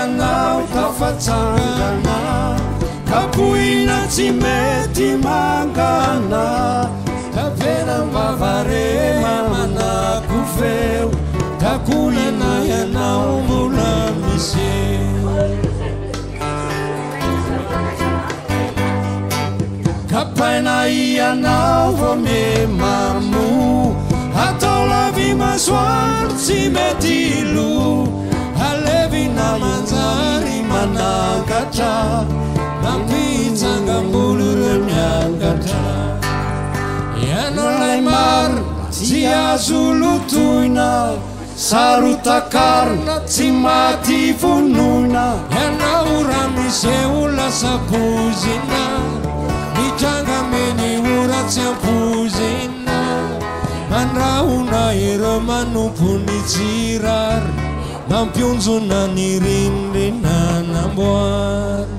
ianao tafatsangana kapoina tsy mety mangana tavena mbavare manako feo takolana ianao mbola miseo kapaina ianao vo memamo atao lavi masoandro tsy mety lo alevina manjary manangatra mampitsangambolo reo miangatra ianao lay maro tsy azo lotoina sarotakarina tsy maty vonoina ianao raha miseo lasapozina mitranga meny ora tsy ampozina mandrahona ireo manompony tsirary mampionjona ny rindrina namboary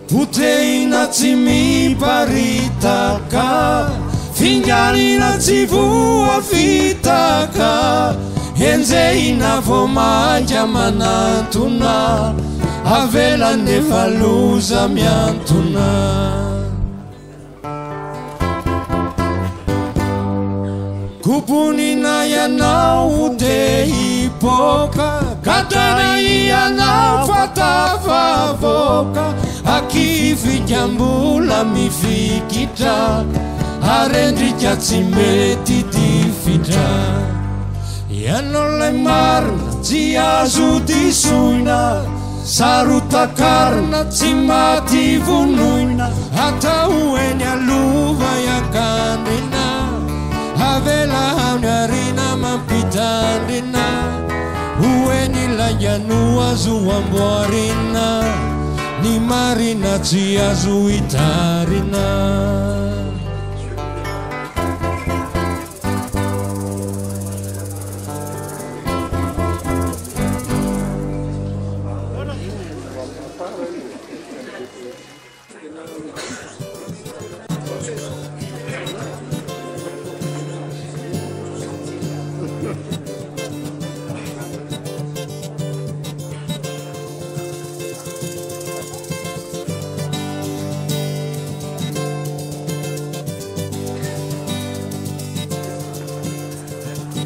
Puteina tsy miparitaka finganina tsy voafitaka enjehina vo manja manantona avela nefa loza miantona kupunina ianao te hipoka katana ianao fatafavoka akifijambola mifikitra arendrika tsy mety difitra ianao lay marina tsy azo disoina sarotakarina tsy maty vonoina atao eny alova iakandrina avela haony arina mampitandrina hoeny laiano azo amboarina ny marina tsy azo hitarina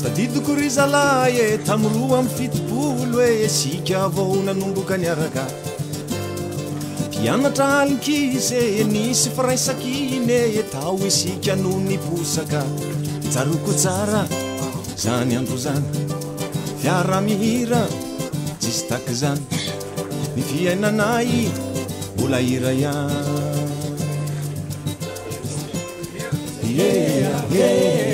tadidiko ry zalahy e tamoroa amy fitopolo e sika avao nanomboka niaraka mpianatra alinkise e nisy firaisakine e tao isika no niposaka tsaroko tsara zany andro zany fiara mihira tsisy taky zany ny fiainanay mbola hira ihany yeah, yeah, yeah, yeah.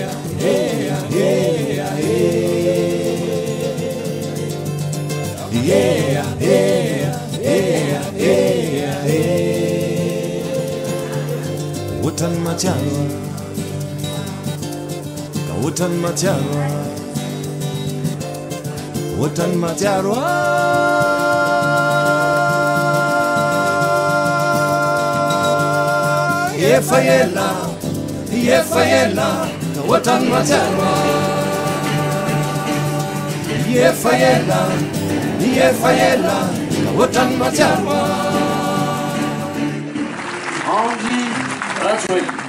Yeah, yeah, yeah, yeah, yeah. Otan matiaro, ka otan matiaro, otan matiaro. Yefaela, yefaela, ka otan matiaro. Yefaela. Yefaela, otan matiaro. Andy Ratchwick.